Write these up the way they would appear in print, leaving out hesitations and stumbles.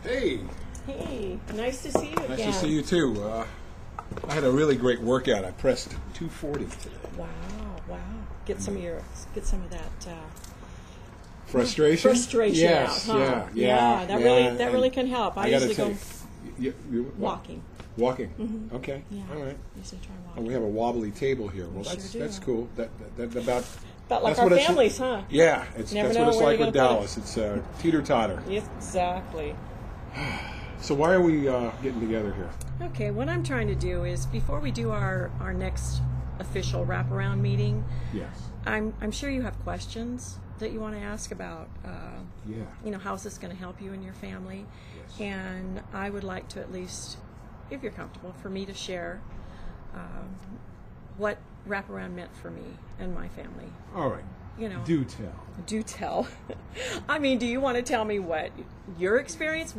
Hey, Hey, nice to see you again. nice to see you too. I had a really great workout. I pressed 240 today. Wow, wow. Get some of that Frustration? frustration Yes, out, huh? yeah. That really can help. I gotta usually tell go you, walking. Walking. Mm-hmm. Okay. Yeah. All right. I usually try And walking. we have a wobbly table here. Well, We that's sure do. that's cool. That about But like that's our what it's- families, huh? Yeah, Never that's know what it's where like you're with gonna put Dallas. It's teeter-totter. Exactly. So why are we getting together here? Okay, what I'm trying to do is before we do our next official wraparound meeting, Yes. I'm sure you have questions that you want to ask about. Yeah. How's this going to help you and your family? Yes. And I would like to at least, if you're comfortable, for me to share what wraparound meant for me and my family. All right. Do tell. Do tell. I mean, do you want to tell me what your experience,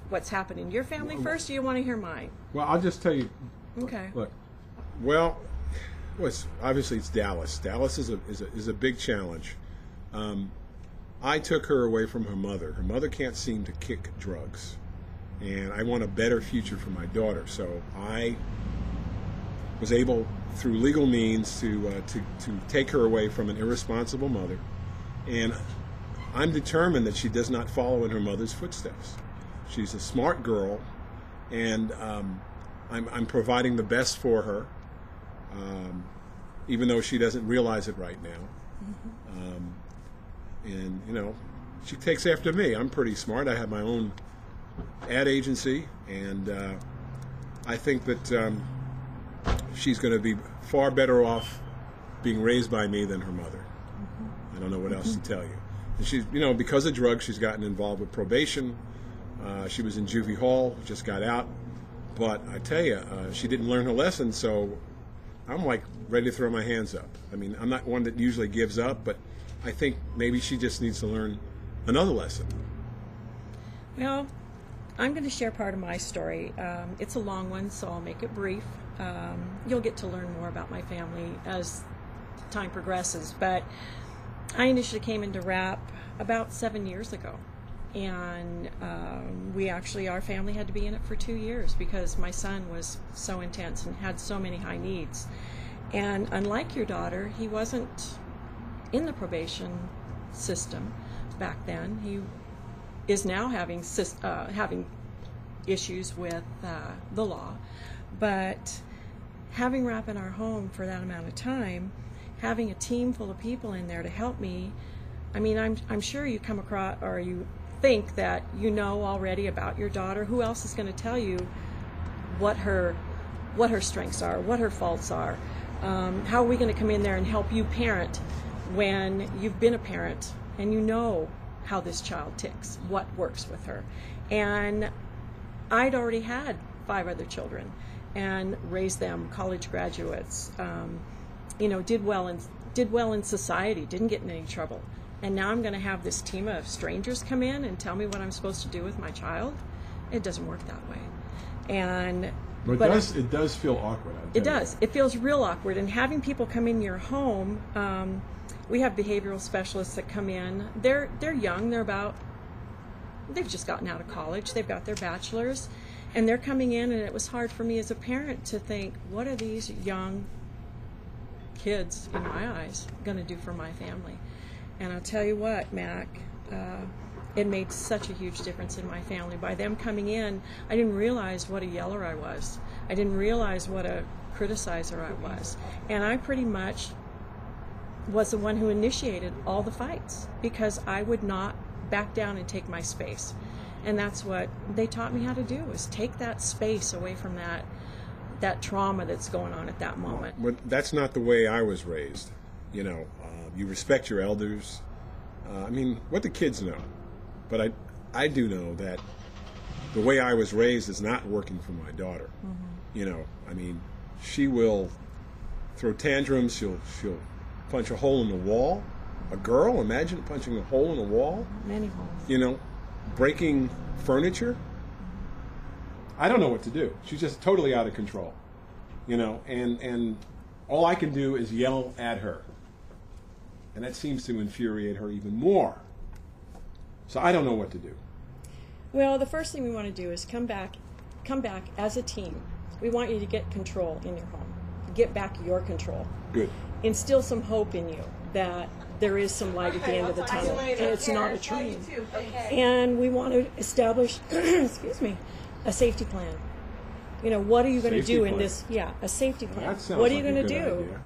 what's happened in your family first, or do you want to hear mine? Well, I'll just tell you. Okay. Look, obviously it's Dallas. Dallas is a big challenge. I took her away from her mother. Her mother can't seem to kick drugs, and I want a better future for my daughter. So I was able, through legal means, to take her away from an irresponsible mother, and I'm determined that she does not follow in her mother's footsteps. She's a smart girl, and I'm providing the best for her, even though she doesn't realize it right now. Mm-hmm. And she takes after me. I'm pretty smart. I have my own ad agency, and I think that she's going to be far better off being raised by me than her mother. Mm-hmm. I don't know what else to tell you. And she's, because of drugs, she's gotten involved with probation. She was in juvie hall, just got out. But I tell you, she didn't learn her lesson, so I'm like ready to throw my hands up. I mean, I'm not one that usually gives up, but I think maybe she just needs to learn another lesson. Well, I'm going to share part of my story. It's a long one, so I'll make it brief. You'll get to learn more about my family as time progresses. But I initially came into rap about 7 years ago. And our family had to be in it for 2 years because my son was so intense and had so many high needs. And unlike your daughter, he wasn't in the probation system back then. He is now having issues with the law. But having rap in our home for that amount of time, having a team full of people in there to help me, I mean, I'm sure you come across, or you think that you know already about your daughter. Who else is going to tell you what her strengths are, what her faults are? How are we going to come in there and help you parent when you've been a parent and you know how this child ticks, what works with her? And I'd already had 5 other children and raised them college graduates, did well in society, didn't get in any trouble. And now I'm going to have this team of strangers come in and tell me what I'm supposed to do with my child. It doesn't work that way. But it does feel awkward. It does. It feels real awkward. And having people come in your home, we have behavioral specialists that come in. They're young. They've just gotten out of college. They've got their bachelor's. And they're coming in, and it was hard for me as a parent to think, what are these young kids, in my eyes, going to do for my family? And I'll tell you what, Mac, it made such a huge difference in my family. By them coming in, I didn't realize what a yeller I was. I didn't realize what a criticizer I was. And I pretty much was the one who initiated all the fights because I would not back down and take my space. And that's what they taught me how to do, is take that space away from that trauma that's going on at that moment. But that's not the way I was raised. You respect your elders. I mean, what the kids know. But I do know that the way I was raised is not working for my daughter. Mm-hmm. I mean, she will throw tantrums. She'll punch a hole in the wall. A girl, imagine punching a hole in a wall. Many holes. Breaking furniture. I don't know what to do. She's just totally out of control. And all I can do is yell at her. And that seems to infuriate her even more. So I don't know what to do. Well, the first thing we want to do is come back as a team. We want you to get control in your home. Get back your control. Good. Instill some hope in you that there is some light at the end of the tunnel, and it's not a train. And we want to establish, excuse me, a safety plan. You know, what are you going to Safety do in plan. this? Yeah, a safety plan. That sounds What are you like a going to good do idea.